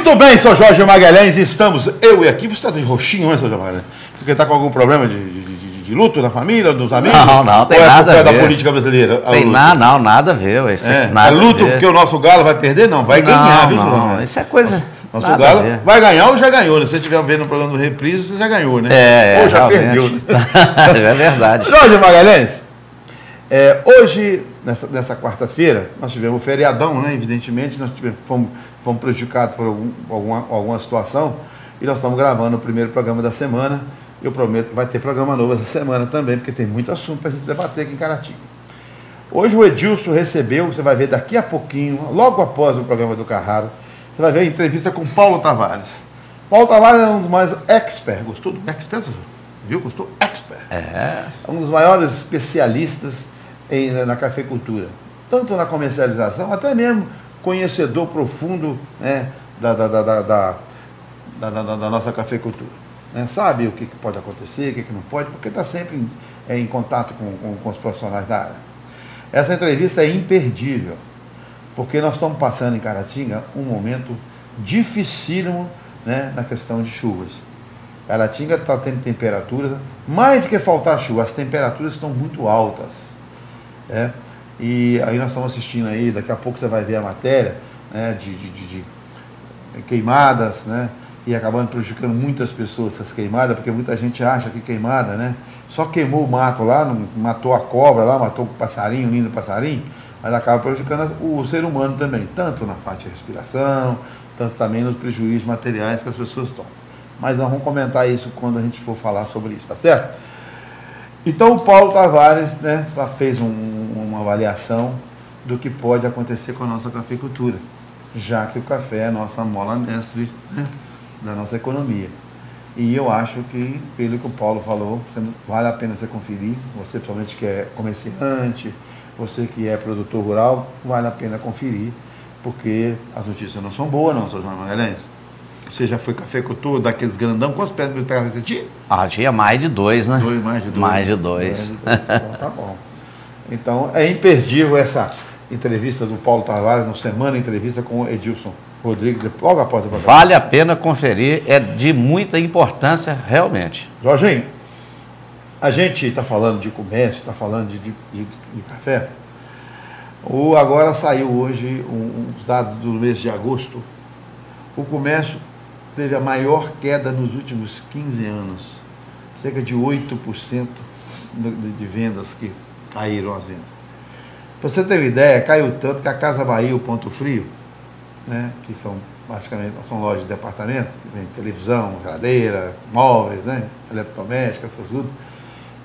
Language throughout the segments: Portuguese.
Muito bem, sou Jorge Magalhães, estamos, eu e aqui, você está de roxinho, né, seu Jorge Magalhães? Porque está com algum problema de luto na família, dos amigos? Não, tem nada a ver. Da política brasileira? Tem nada a ver. Isso nada é luto porque o nosso Galo vai perder? Não, vai ganhar, viu, não, isso é coisa... Nosso Galo vai ganhar ou já ganhou, né? Se você estiver vendo o programa do Reprise, você já ganhou, né? Ou já perdeu, né? É verdade. Jorge Magalhães, hoje, nessa quarta-feira, nós tivemos o feriadão, né? Evidentemente, nós fomos prejudicados por alguma situação e nós estamos gravando o primeiro programa da semana. Eu prometo que vai ter programa novo essa semana também, porque tem muito assunto para a gente debater aqui em Caratinga. Hoje o Edilson recebeu, você vai ver daqui a pouquinho, logo após o programa do Carraro, você vai ver a entrevista com Paulo Tavares. Paulo Tavares é um dos mais experts. Gostou do expert? Viu? Gostou? Expert. É um dos maiores especialistas na cafeicultura. Tanto na comercialização, até mesmo conhecedor profundo, né, da nossa cafeicultura. Né? Sabe o que pode acontecer, o que não pode, porque está sempre em contato com os profissionais da área. Essa entrevista é imperdível, porque nós estamos passando em Caratinga um momento dificílimo, né, na questão de chuvas. Caratinga está tendo temperaturas, mais do que faltar chuva, as temperaturas estão muito altas. E aí nós estamos assistindo aí, daqui a pouco você vai ver a matéria, né, de queimadas, né, e acabando prejudicando muitas pessoas essas queimadas, porque muita gente acha que queimada, né, só queimou o mato lá, não matou a cobra lá, matou o passarinho, o lindo passarinho, mas acaba prejudicando o ser humano também, tanto na parte de respiração, tanto também nos prejuízos materiais que as pessoas tomam. Mas nós vamos comentar isso quando a gente for falar sobre isso, tá certo? Então o Paulo Tavares, né, já fez uma avaliação do que pode acontecer com a nossa cafeicultura, já que o café é a nossa mola mestre, né, da nossa economia. E eu acho que, pelo que o Paulo falou, vale a pena você conferir, você principalmente que é comerciante, você que é produtor rural, vale a pena conferir, porque as notícias não são boas, não, seu João Magalhães. Você já foi cafeicultor daqueles grandão? Quantos pés de pegava você tinha? Tinha mais de 2, né? Mais de dois. Então, tá bom. Então, é imperdível essa entrevista do Paulo Tavares, no Semana Entrevista com o Edilson Rodrigues, logo após o programa. Vale a pena conferir, é de muita importância, realmente. Jorginho, a gente está falando de comércio, está falando de café. Agora saiu hoje os dados do mês de agosto. O comércio teve a maior queda nos últimos 15 anos. Cerca de 8% de vendas que caíram as vendas. Para você ter uma ideia, caiu tanto que a Casa Bahia, o Ponto Frio, né, que são basicamente são lojas de departamentos, que vem televisão, geladeira, móveis, né, eletrodomésticos, essas tudo,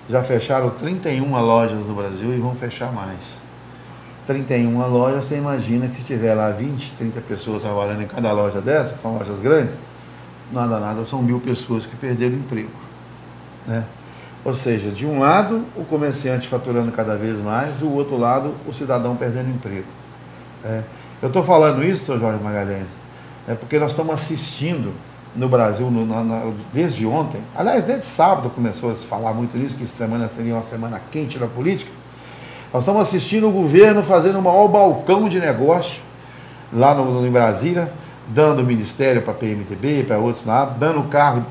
já fecharam 31 lojas no Brasil e vão fechar mais. 31 lojas, você imagina que se tiver lá 20, 30 pessoas trabalhando em cada loja dessa, que são lojas grandes, nada, são 1000 pessoas que perderam emprego. Né? Ou seja, de um lado, o comerciante faturando cada vez mais, do outro lado, o cidadão perdendo emprego. Eu estou falando isso, seu Jorge Magalhães, porque nós estamos assistindo no Brasil, desde ontem, aliás, desde sábado começou a se falar muito nisso, que essa semana seria uma semana quente na política. Nós estamos assistindo o governo fazendo o maior balcão de negócio lá em Brasília, dando ministério para a PMDB, para outros lados, dando cargo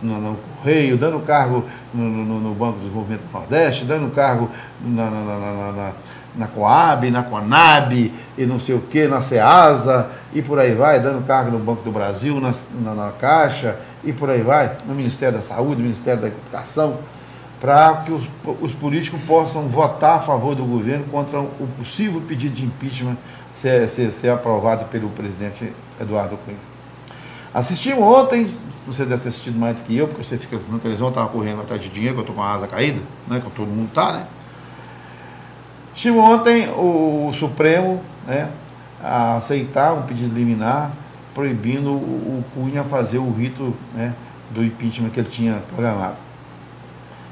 no Correio, dando cargo no Banco do Desenvolvimento do Nordeste, dando cargo na Coab, na Conab, e não sei o que, na Ceasa, e por aí vai, dando cargo no Banco do Brasil, na Caixa, e por aí vai, no Ministério da Saúde, no Ministério da Educação, para que os políticos possam votar a favor do governo contra o possível pedido de impeachment ser aprovado pelo presidente Eduardo Cunha. Assistimos ontem, você deve ter assistido mais do que eu, porque você fica na televisão, eu estava correndo atrás de dinheiro, que eu estou com a asa caída, né, como todo mundo está, né? Assistimos ontem o Supremo, né, a aceitar um pedido liminar, proibindo o Cunha fazer o rito, né, do impeachment que ele tinha programado.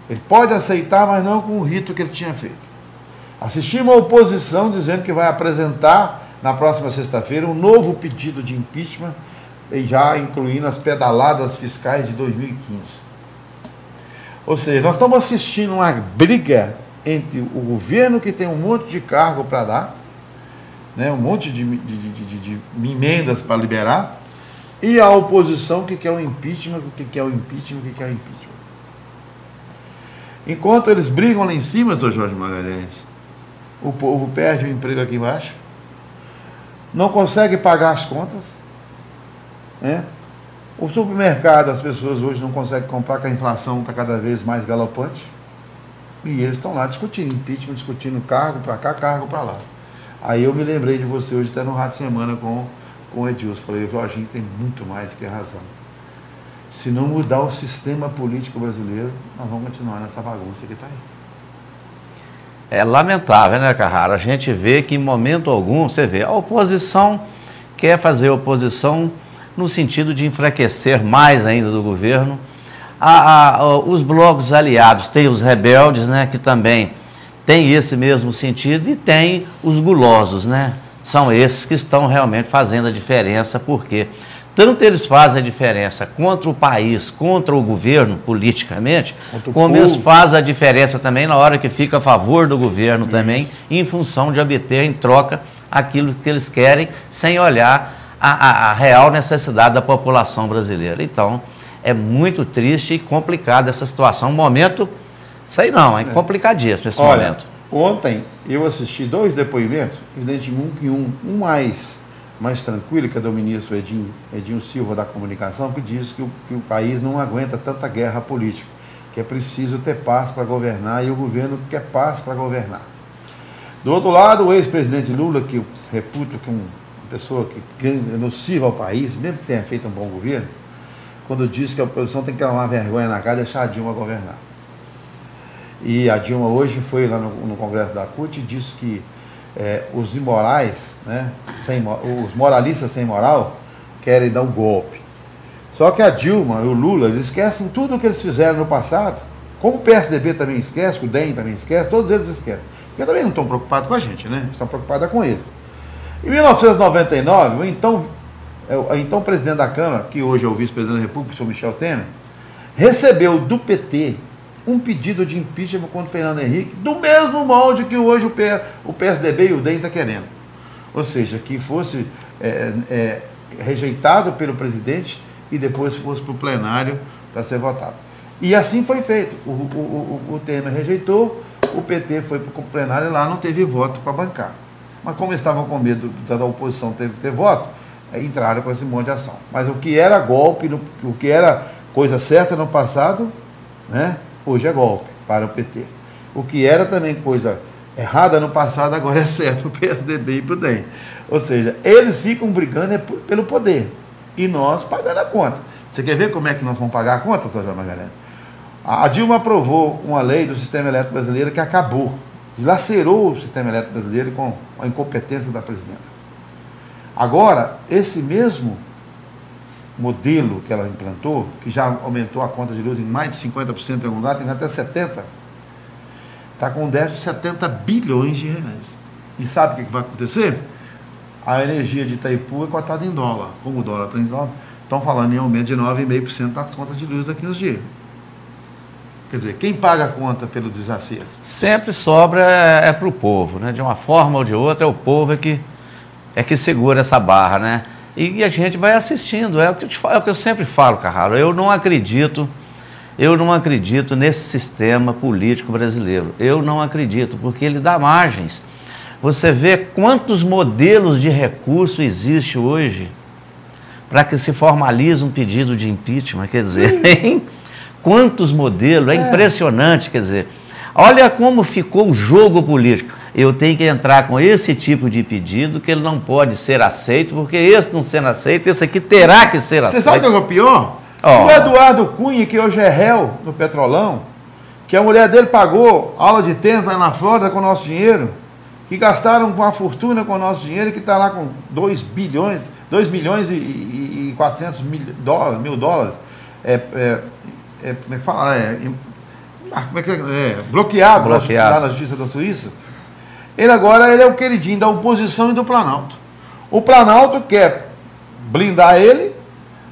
Ele pode aceitar, mas não com o rito que ele tinha feito. Assistimos a oposição dizendo que vai apresentar na próxima sexta-feira um novo pedido de impeachment, já incluindo as pedaladas fiscais de 2015. Ou seja, nós estamos assistindo uma briga entre o governo, que tem um monte de cargo para dar, né, um monte de emendas para liberar, E a oposição que quer o impeachment, o que quer o impeachment, o que quer o impeachment. Enquanto eles brigam lá em cima, Sr. Jorge Magalhães, o povo perde o emprego aqui embaixo, não consegue pagar as contas, né? O supermercado, as pessoas hoje não conseguem comprar, porque a inflação está cada vez mais galopante, e eles estão lá discutindo impeachment, discutindo cargo para cá, cargo para lá. Aí eu me lembrei de você hoje, até no Rádio Semana com o Edilson. Falei, o Jorginho tem muito mais que razão. Se não mudar o sistema político brasileiro, nós vamos continuar nessa bagunça que está aí. É lamentável, né, Carrara? A gente vê que em momento algum, você vê, a oposição quer fazer oposição no sentido de enfraquecer mais ainda do governo. Os blocos aliados, tem os rebeldes, né, que também tem esse mesmo sentido, e tem os gulosos, né? São esses que estão realmente fazendo a diferença, porque tanto eles fazem a diferença contra o país, contra o governo, politicamente, como eles fazem a diferença também na hora que fica a favor do governo também, em função de obter em troca aquilo que eles querem, sem olhar a real necessidade da população brasileira. Então, é muito triste e complicada essa situação. Um momento, sei não, é complicadíssimo esse momento. Ontem eu assisti 2 depoimentos, evidente um mais tranquilo, que é do ministro Edinho Silva da Comunicação, que diz que o país não aguenta tanta guerra política, que é preciso ter paz para governar, e o governo quer paz para governar. Do outro lado, o ex-presidente Lula, que eu reputo que é uma pessoa que é nociva ao país, mesmo que tenha feito um bom governo, quando diz que a oposição tem que tomar vergonha na cara e deixar a Dilma governar. E a Dilma hoje foi lá no Congresso da CUT e disse que os imorais, né, os moralistas sem moral, querem dar um golpe. Só que a Dilma e o Lula, eles esquecem tudo o que eles fizeram no passado, como o PSDB também esquece, o DEM também esquece, todos eles esquecem. Porque também não estão preocupados com a gente, né? Estão preocupados com eles. Em 1999, o então presidente da Câmara, que hoje é o vice-presidente da República, o senhor Michel Temer, recebeu do PT um pedido de impeachment contra o Fernando Henrique, do mesmo molde que hoje o PSDB e o DEM estão querendo. Ou seja, que fosse rejeitado pelo presidente e depois fosse para o plenário para ser votado. E assim foi feito. O Temer rejeitou, o PT foi para o plenário e lá não teve voto para bancar. Mas como estavam com medo da oposição ter voto, entraram com esse monte de ação. Mas o que era golpe, o que era coisa certa no passado, né, hoje é golpe para o PT. O que era também coisa errada no passado, agora é certo para o PSDB e para o DEM. Ou seja, eles ficam brigando pelo poder e nós pagando a conta. Você quer ver como é que nós vamos pagar a conta, Sr. Jorge Magalhães? A Dilma aprovou uma lei do sistema elétrico brasileiro que acabou, dilacerou o sistema elétrico brasileiro com a incompetência da presidenta. Agora, esse mesmo modelo que ela implantou, que já aumentou a conta de luz em mais de 50% em algum lugar, tem até 70%, está com um déficit de 70 bilhões de reais. E sabe o que vai acontecer? A energia de Itaipu é cotada em dólar. Como o dólar está em dólar, estão falando em aumento de 9,5% das contas de luz daqui uns dias. Quer dizer, quem paga a conta pelo desacerto? Sempre sobra para o povo, né? De uma forma ou de outra, é o povo que segura essa barra, né? E a gente vai assistindo, é o que eu sempre falo, Carraro, eu não acredito nesse sistema político brasileiro, eu não acredito, porque ele dá margens. Você vê quantos modelos de recurso existe hoje para que se formalize um pedido de impeachment, quer dizer, hein? Quantos modelos, é impressionante, quer dizer, olha como ficou o jogo político. Eu tenho que entrar com esse tipo de pedido, que ele não pode ser aceito, porque esse não sendo aceito, esse aqui terá que ser aceito. Você sabe o que é o pior? O Eduardo Cunha, que hoje é réu no Petrolão, que a mulher dele pagou aula de tênis lá na Flórida com o nosso dinheiro, que gastaram uma fortuna com o nosso dinheiro, que está lá com 2 milhões e 400 mil dólares. Como é que fala? Bloqueado lá na Justiça da Suíça. Ele agora é o queridinho da oposição e do Planalto. O Planalto quer blindar ele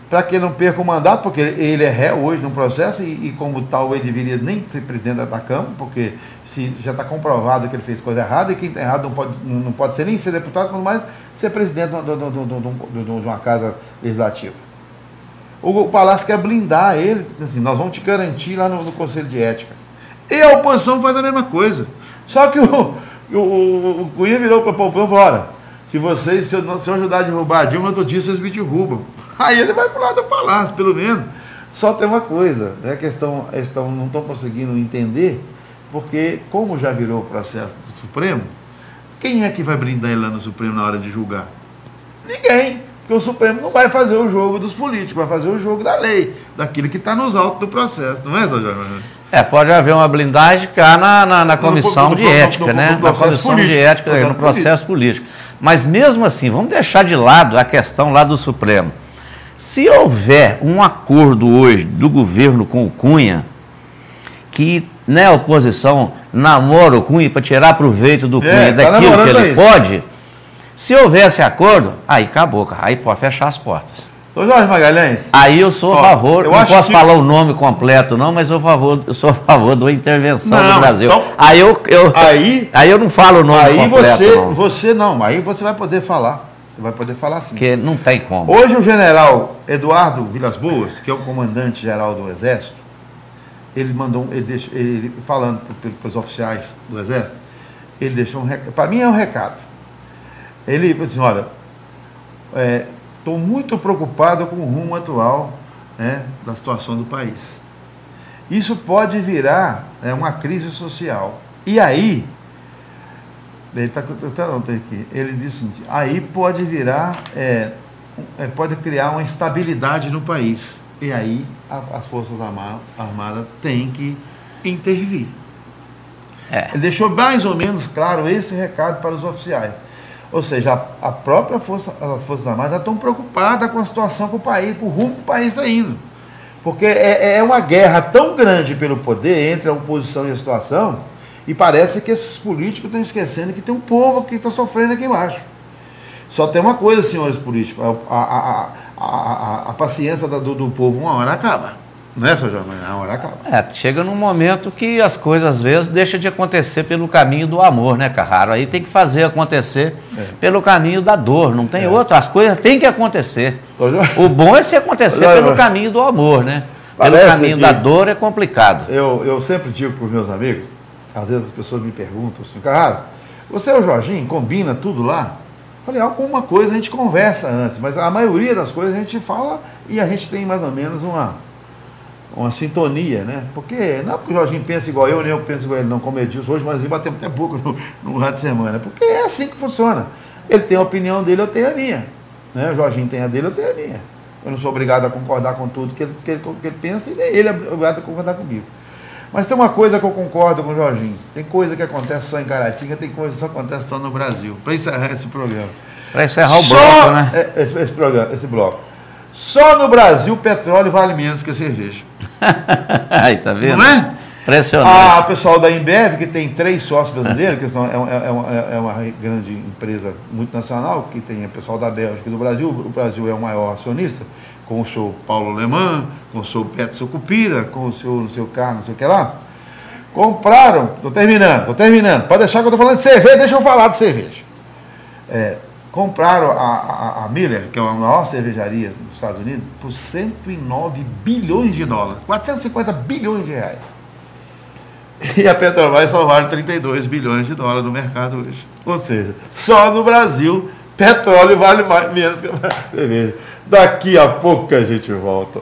para que ele não perca o mandato, porque ele é réu hoje no processo e como tal ele deveria nem ser presidente da Câmara, porque se já está comprovado que ele fez coisa errada, e quem está errado não pode ser nem ser deputado, quanto mais ser presidente de uma casa legislativa. O Palácio quer blindar ele, assim, nós vamos te garantir lá no Conselho de Ética. E a oposição faz a mesma coisa. Só que o Cunha virou para o Pompeu e falou, olha, se eu ajudar a derrubar a Dilma, outro dia vocês me derrubam. Aí ele vai para o lado do Palácio, pelo menos. Só tem uma coisa, né, que eles não estão conseguindo entender, porque como já virou o processo do Supremo, quem é que vai blindar ele lá no Supremo na hora de julgar? Ninguém. Porque o Supremo não vai fazer o jogo dos políticos, vai fazer o jogo da lei, daquilo que está nos autos do processo, não é, Sr. Jorge? Pode haver uma blindagem cá na comissão de ética, né? Na comissão de ética, no processo político. Mas mesmo assim, vamos deixar de lado a questão lá do Supremo. Se houver um acordo hoje do governo com o Cunha, que, né, a oposição namora o Cunha para tirar proveito do Cunha daquilo que ele pode, se houver esse acordo, aí acabou, cara. Aí pode fechar as portas. Sr. Jorge Magalhães. Aí eu sou a favor, não posso falar o nome completo não, mas eu sou a favor da intervenção do Brasil. Então, aí eu não falo o nome completo. Aí você vai poder falar. Você vai poder falar sim. Porque não tem como. Hoje o general Eduardo Vilas Boas, que é o comandante-geral do Exército, ele falando para os oficiais do Exército, ele deixou um recado. Para mim é um recado. Ele falou assim, olha, estou muito preocupado com o rumo atual, né, da situação do país. Isso pode virar uma crise social. E aí, ele diz o seguinte, aí pode virar, pode criar uma instabilidade no país. E aí as Forças Armadas têm que intervir. Ele deixou mais ou menos claro esse recado para os oficiais. Ou seja, as Forças Armadas já estão preocupadas com a situação, com o país, com o rumo que o país está indo. Porque é uma guerra tão grande pelo poder entre a oposição e a situação, e parece que esses políticos estão esquecendo que tem um povo que está sofrendo aqui embaixo. Só tem uma coisa, senhores políticos, a paciência do povo uma hora acaba. Não é, Sr. Jorge? Uma hora acaba. Chega num momento que as coisas, às vezes, deixam de acontecer pelo caminho do amor, né, Carraro? Aí tem que fazer acontecer pelo caminho da dor, não tem outro. As coisas têm que acontecer. O bom é se acontecer pelo caminho do amor, né? Pelo caminho da dor é complicado. Eu sempre digo para os meus amigos, às vezes as pessoas me perguntam assim, Carraro, você e o Jorginho combina tudo lá? Eu falei, alguma coisa a gente conversa antes, mas a maioria das coisas a gente fala e a gente tem mais ou menos uma sintonia, né? Porque não é porque o Jorginho pensa igual eu, nem eu penso igual ele, não, como ele disse hoje, mas ele bateu até boca no rádio de semana, porque é assim que funciona. Ele tem a opinião dele, eu tenho a minha, né? O Jorginho tem a dele, eu tenho a minha. Eu não sou obrigado a concordar com tudo que ele pensa, e nem ele é obrigado a concordar comigo. Mas tem uma coisa que eu concordo com o Jorginho, tem coisa que acontece só em Caratinga, tem coisa que só acontece só no Brasil, para encerrar esse programa. Para encerrar o bloco, né? Esse bloco. Só no Brasil o petróleo vale menos que a cerveja. Aí, tá vendo? Não é? Impressionante. O pessoal da Embev, que tem 3 sócios brasileiros, que é uma grande empresa multinacional, que tem o pessoal da Bélgica e do Brasil. O Brasil é o maior acionista, com o seu Paulo Alemã, com o seu Beto Sucupira, com o seu não sei o que, não sei o que lá. Compraram, estou terminando. Pode deixar que eu estou falando de cerveja, deixa eu falar de cerveja. Compraram a Miller, que é a maior cervejaria dos Estados Unidos, por 109 bilhões de dólares, 450 bilhões de reais. E a Petrobras só vale 32 bilhões de dólares no mercado hoje. Ou seja, só no Brasil, petróleo vale menos que a cerveja. Daqui a pouco que a gente volta.